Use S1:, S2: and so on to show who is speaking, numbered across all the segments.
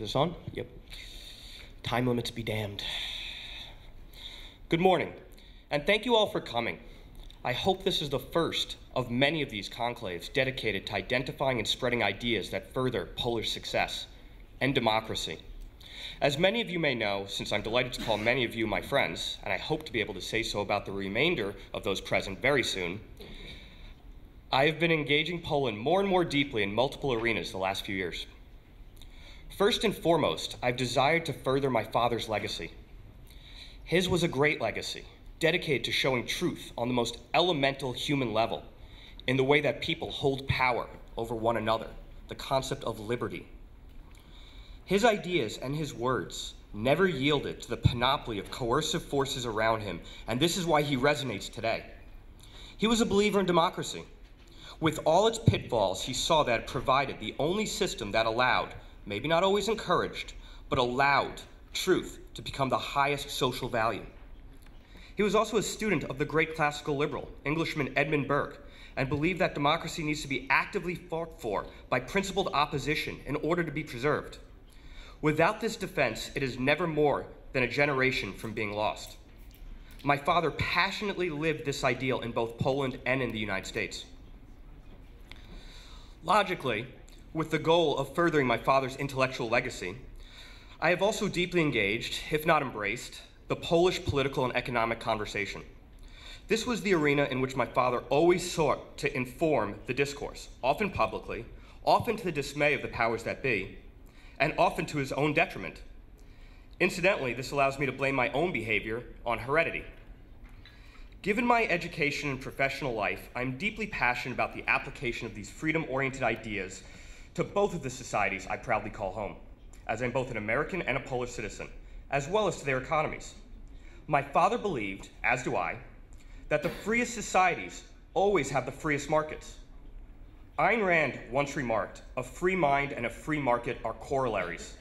S1: this on? Yep. Time limits be damned. Good morning, and thank you all for coming. I hope this is the first of many of these conclaves dedicated to identifying and spreading ideas that further Polish success and democracy. As many of you may know, since I'm delighted to call many of you my friends, and I hope to be able to say so about the remainder of those present very soon, I have been engaging Poland more and more deeply in multiple arenas the last few years. First and foremost, I've desired to further my father's legacy. His was a great legacy, dedicated to showing truth on the most elemental human level, in the way that people hold power over one another, the concept of liberty. His ideas and his words never yielded to the panoply of coercive forces around him, and this is why he resonates today. He was a believer in democracy. With all its pitfalls, he saw that it provided the only system that allowed, maybe not always encouraged, but allowed truth to become the highest social value. He was also a student of the great classical liberal, Englishman Edmund Burke, and believed that democracy needs to be actively fought for by principled opposition in order to be preserved. Without this defense, it is never more than a generation from being lost. My father passionately lived this ideal in both Poland and in the United States. Logically, with the goal of furthering my father's intellectual legacy, I have also deeply engaged, if not embraced, the Polish political and economic conversation. This was the arena in which my father always sought to inform the discourse, often publicly, often to the dismay of the powers that be, and often to his own detriment. Incidentally, this allows me to blame my own behavior on heredity. Given my education and professional life, I'm deeply passionate about the application of these freedom-oriented ideas to both of the societies I proudly call home, as I'm both an American and a Polish citizen, as well as to their economies. My father believed, as do I, that the freest societies always have the freest markets. Ayn Rand once remarked, "A free mind and a free market are corollaries."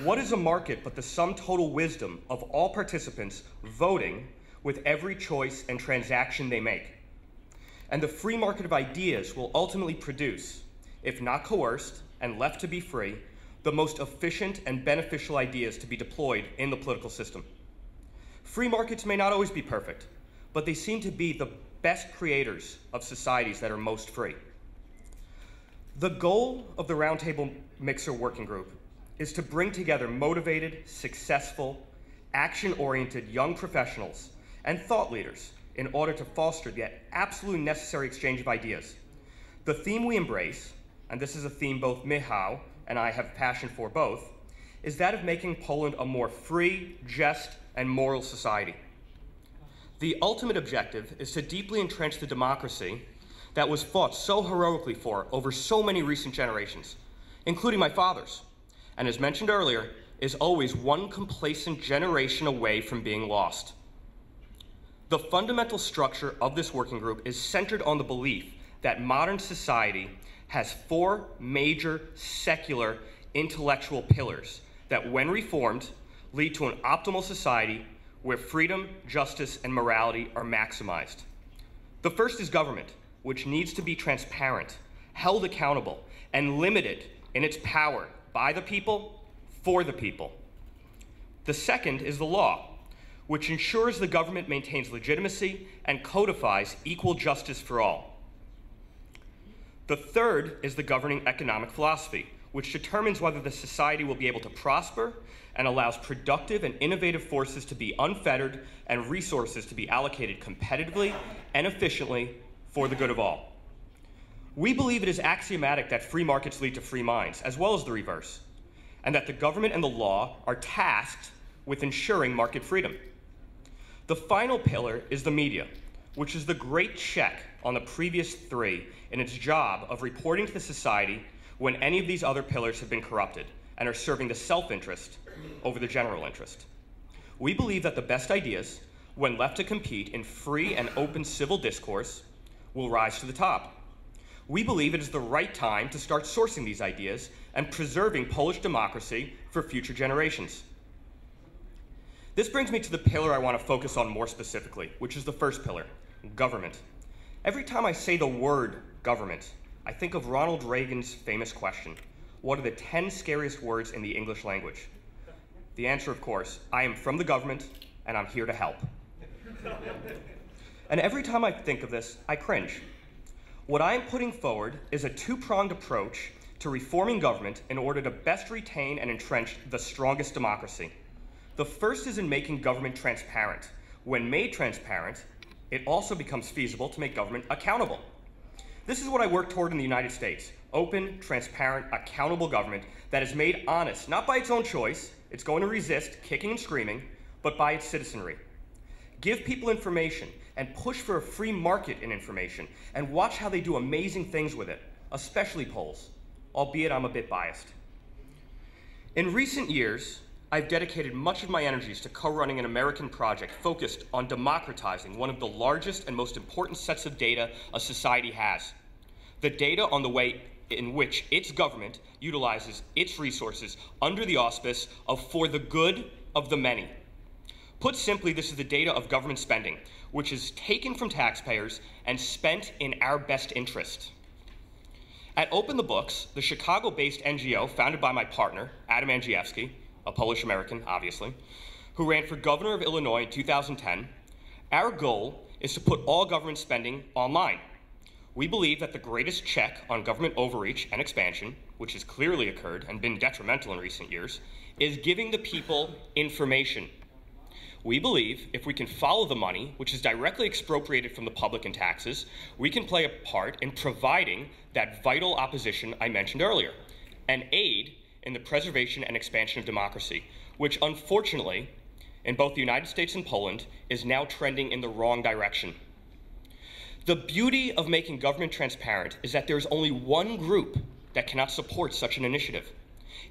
S1: What is a market but the sum total wisdom of all participants voting with every choice and transaction they make? And the free market of ideas will ultimately produce, if not coerced and left to be free, the most efficient and beneficial ideas to be deployed in the political system. Free markets may not always be perfect, but they seem to be the best creators of societies that are most free. The goal of the Roundtable Mixer Working Group is to bring together motivated, successful, action-oriented young professionals and thought leaders in order to foster the absolutely necessary exchange of ideas. The theme we embrace, and this is a theme both Michał and I have passion for both, is that of making Poland a more free, just, and moral society. The ultimate objective is to deeply entrench the democracy that was fought so heroically for over so many recent generations, including my father's, and as mentioned earlier, is always one complacent generation away from being lost. The fundamental structure of this working group is centered on the belief that modern society has four major secular intellectual pillars that, when reformed, lead to an optimal society where freedom, justice, and morality are maximized. The first is government, which needs to be transparent, held accountable, and limited in its power by the people, for the people. The second is the law, which ensures the government maintains legitimacy and codifies equal justice for all. The third is the governing economic philosophy, which determines whether the society will be able to prosper and allows productive and innovative forces to be unfettered and resources to be allocated competitively and efficiently for the good of all. We believe it is axiomatic that free markets lead to free minds, as well as the reverse, and that the government and the law are tasked with ensuring market freedom. The final pillar is the media, which is the great check on the previous three in its job of reporting to the society when any of these other pillars have been corrupted and are serving the self-interest over the general interest. We believe that the best ideas, when left to compete in free and open civil discourse, will rise to the top. We believe it is the right time to start sourcing these ideas and preserving Polish democracy for future generations. This brings me to the pillar I want to focus on more specifically, which is the first pillar, government. Every time I say the word government, I think of Ronald Reagan's famous question, what are the 10 scariest words in the English language? The answer, of course, I am from the government, and I'm here to help. And every time I think of this, I cringe. What I am putting forward is a two-pronged approach to reforming government in order to best retain and entrench the strongest democracy. The first is in making government transparent. When made transparent, it also becomes feasible to make government accountable. This is what I work toward in the United States: open, transparent, accountable government that is made honest, not by its own choice, it's going to resist kicking and screaming, but by its citizenry. Give people information and push for a free market in information, and watch how they do amazing things with it, especially polls, albeit I'm a bit biased. In recent years, I've dedicated much of my energies to co-running an American project focused on democratizing one of the largest and most important sets of data a society has. The data on the way in which its government utilizes its resources under the auspice of for the good of the many. Put simply, this is the data of government spending, which is taken from taxpayers and spent in our best interest. At Open the Books, the Chicago-based NGO founded by my partner, Adam Andrzejewski, a Polish-American, obviously, who ran for governor of Illinois in 2010, our goal is to put all government spending online. We believe that the greatest check on government overreach and expansion, which has clearly occurred and been detrimental in recent years, is giving the people information. We believe if we can follow the money, which is directly expropriated from the public in taxes, we can play a part in providing that vital opposition I mentioned earlier, and aid in the preservation and expansion of democracy, which unfortunately, in both the United States and Poland, is now trending in the wrong direction. The beauty of making government transparent is that there is only one group that cannot support such an initiative.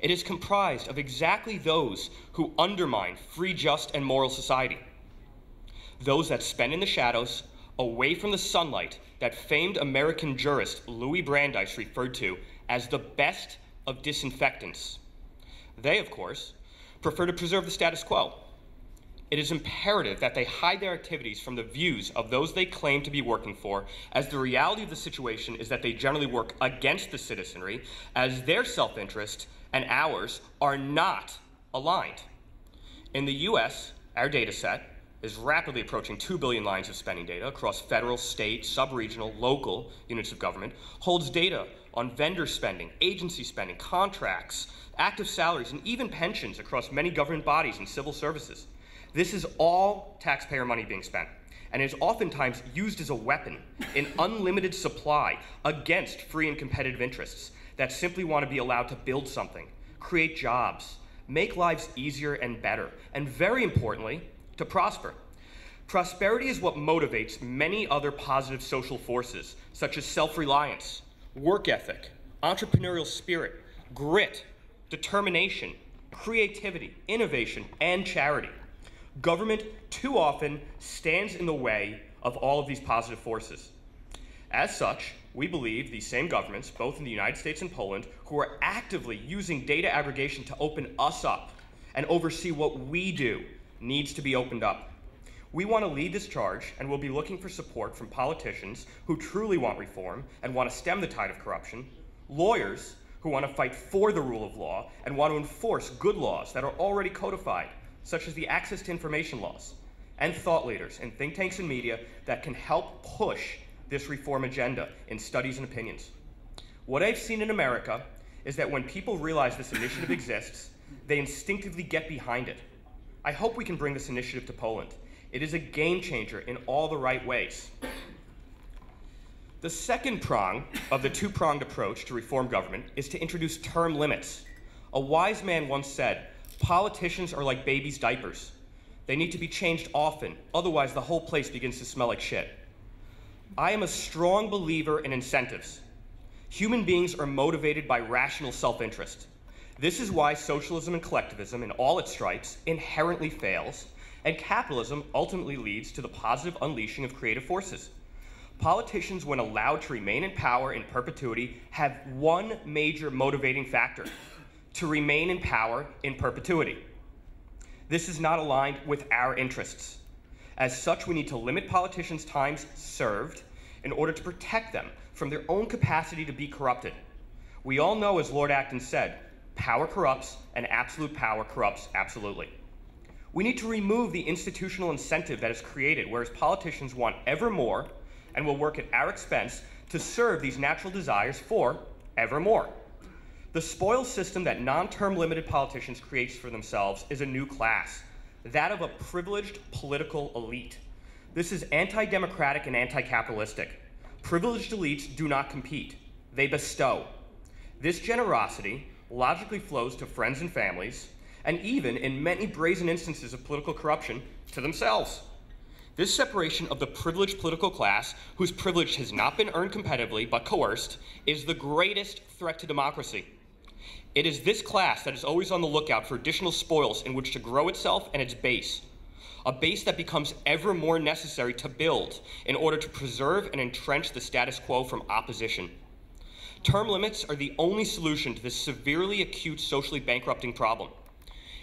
S1: It is comprised of exactly those who undermine free, just, and moral society. Those that spend in the shadows, away from the sunlight that famed American jurist Louis Brandeis referred to as the best of disinfectants. They, of course, prefer to preserve the status quo. It is imperative that they hide their activities from the views of those they claim to be working for, as the reality of the situation is that they generally work against the citizenry, as their self-interest and ours are not aligned. In the US, our data set is rapidly approaching 2 billion lines of spending data across federal, state, sub-regional, local units of government, holds data on vendor spending, agency spending, contracts, active salaries, and even pensions across many government bodies and civil services. This is all taxpayer money being spent, and is oftentimes used as a weapon in unlimited supply against free and competitive interests that simply want to be allowed to build something, create jobs, make lives easier and better, and very importantly, to prosper. Prosperity is what motivates many other positive social forces, such as self-reliance, work ethic, entrepreneurial spirit, grit, determination, creativity, innovation, and charity. Government too often stands in the way of all of these positive forces. As such, we believe these same governments, both in the United States and Poland, who are actively using data aggregation to open us up and oversee what we do, needs to be opened up. We want to lead this charge, and we'll be looking for support from politicians who truly want reform and want to stem the tide of corruption, lawyers who want to fight for the rule of law and want to enforce good laws that are already codified, such as the access to information laws, and thought leaders in think tanks and media that can help push this reform agenda in studies and opinions. What I've seen in America is that when people realize this initiative exists, they instinctively get behind it. I hope we can bring this initiative to Poland. It is a game changer in all the right ways. The second prong of the two-pronged approach to reform government is to introduce term limits. A wise man once said, "Politicians are like babies' diapers. They need to be changed often, otherwise the whole place begins to smell like shit." I am a strong believer in incentives. Human beings are motivated by rational self-interest. This is why socialism and collectivism in all its stripes inherently fails, and capitalism ultimately leads to the positive unleashing of creative forces. Politicians, when allowed to remain in power in perpetuity, have one major motivating factor: to remain in power in perpetuity. This is not aligned with our interests. As such, we need to limit politicians' times served in order to protect them from their own capacity to be corrupted. We all know, as Lord Acton said, power corrupts and absolute power corrupts absolutely. We need to remove the institutional incentive that is created, whereas politicians want ever more and will work at our expense to serve these natural desires for ever more. The spoils system that non-term limited politicians create for themselves is a new class, that of a privileged political elite. This is anti-democratic and anti-capitalistic. Privileged elites do not compete, they bestow. This generosity logically flows to friends and families, and even, in many brazen instances of political corruption, to themselves. This separation of the privileged political class, whose privilege has not been earned competitively but coerced, is the greatest threat to democracy. It is this class that is always on the lookout for additional spoils in which to grow itself and its base, a base that becomes ever more necessary to build in order to preserve and entrench the status quo from opposition. Term limits are the only solution to this severely acute socially bankrupting problem.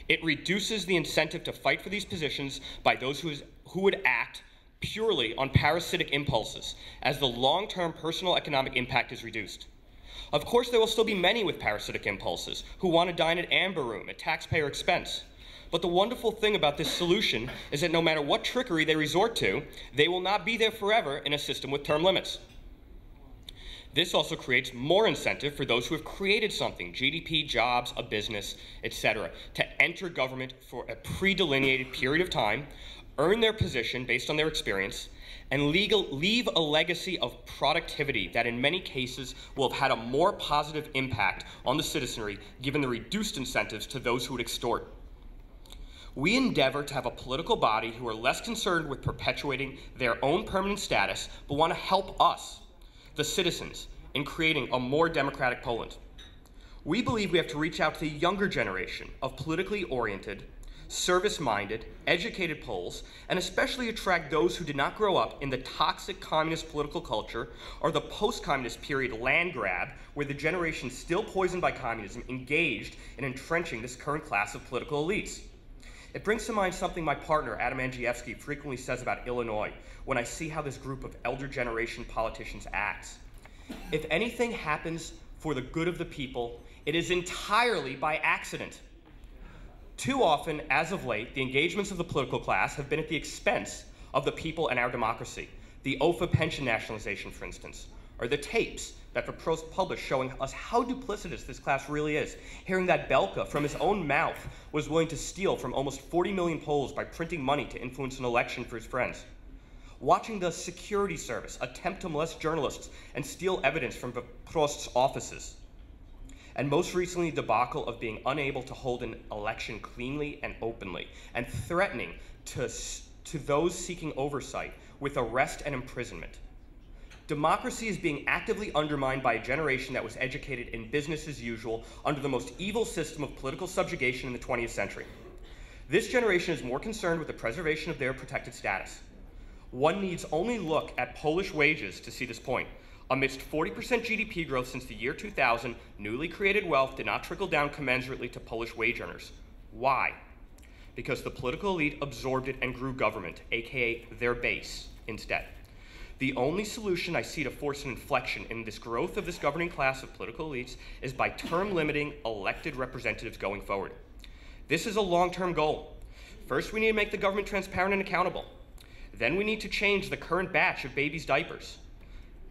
S1: It reduces the incentive to fight for these positions by those who would act purely on parasitic impulses, as the long-term personal economic impact is reduced. Of course, there will still be many with parasitic impulses who want to dine at Amber Room at taxpayer expense. But the wonderful thing about this solution is that no matter what trickery they resort to, they will not be there forever in a system with term limits. This also creates more incentive for those who have created something, GDP, jobs, a business, etc., to enter government for a pre-delineated period of time, earn their position based on their experience, and leave a legacy of productivity that in many cases will have had a more positive impact on the citizenry given the reduced incentives to those who would extort. We endeavor to have a political body who are less concerned with perpetuating their own permanent status, but want to help us, the citizens, in creating a more democratic Poland. We believe we have to reach out to the younger generation of politically oriented, service-minded, educated Poles, and especially attract those who did not grow up in the toxic communist political culture or the post-communist period land grab where the generation still poisoned by communism engaged in entrenching this current class of political elites. It brings to mind something my partner, Adam Andrzejewski, frequently says about Illinois when I see how this group of elder generation politicians acts. If anything happens for the good of the people, it is entirely by accident. Too often, as of late, the engagements of the political class have been at the expense of the people and our democracy. The OFA pension nationalization, for instance, or the tapes that Prost published showing us how duplicitous this class really is. Hearing that Belka, from his own mouth, was willing to steal from almost 40 million Poles by printing money to influence an election for his friends. Watching the security service attempt to molest journalists and steal evidence from Prost's offices. And most recently, the debacle of being unable to hold an election cleanly and openly, and threatening to those seeking oversight with arrest and imprisonment. Democracy is being actively undermined by a generation that was educated in business as usual under the most evil system of political subjugation in the 20th century. This generation is more concerned with the preservation of their protected status. One needs only look at Polish wages to see this point. Amidst 40% GDP growth since the year 2000, newly created wealth did not trickle down commensurately to Polish wage earners. Why? Because the political elite absorbed it and grew government, aka their base, instead. The only solution I see to force an inflection in this growth of this governing class of political elites is by term-limiting elected representatives going forward. This is a long-term goal. First, we need to make the government transparent and accountable. Then we need to change the current batch of babies' diapers.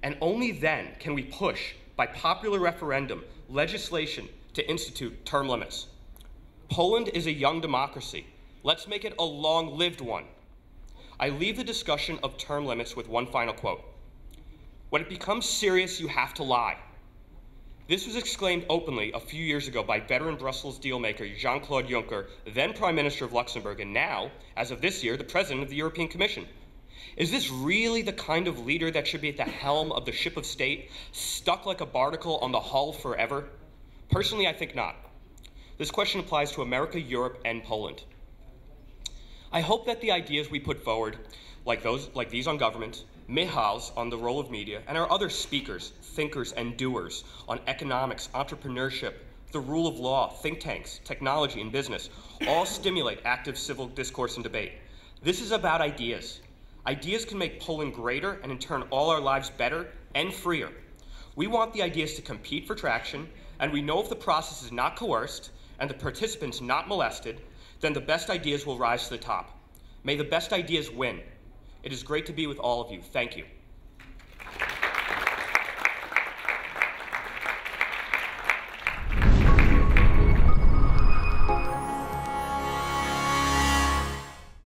S1: And only then can we push, by popular referendum, legislation to institute term limits. Poland is a young democracy. Let's make it a long-lived one. I leave the discussion of term limits with one final quote. When it becomes serious, you have to lie. This was exclaimed openly a few years ago by veteran Brussels dealmaker Jean-Claude Juncker, then Prime Minister of Luxembourg, and now, as of this year, the President of the European Commission. Is this really the kind of leader that should be at the helm of the ship of state, stuck like a barnacle on the hull forever? Personally, I think not. This question applies to America, Europe, and Poland. I hope that the ideas we put forward, like these on government, Mihal's on the role of media, and our other speakers, thinkers, and doers on economics, entrepreneurship, the rule of law, think tanks, technology, and business, all stimulate active civil discourse and debate. This is about ideas. Ideas can make Poland greater and in turn all our lives better and freer. We want the ideas to compete for traction, and we know if the process is not coerced and the participants not molested, then the best ideas will rise to the top. May the best ideas win. It is great to be with all of you. Thank you.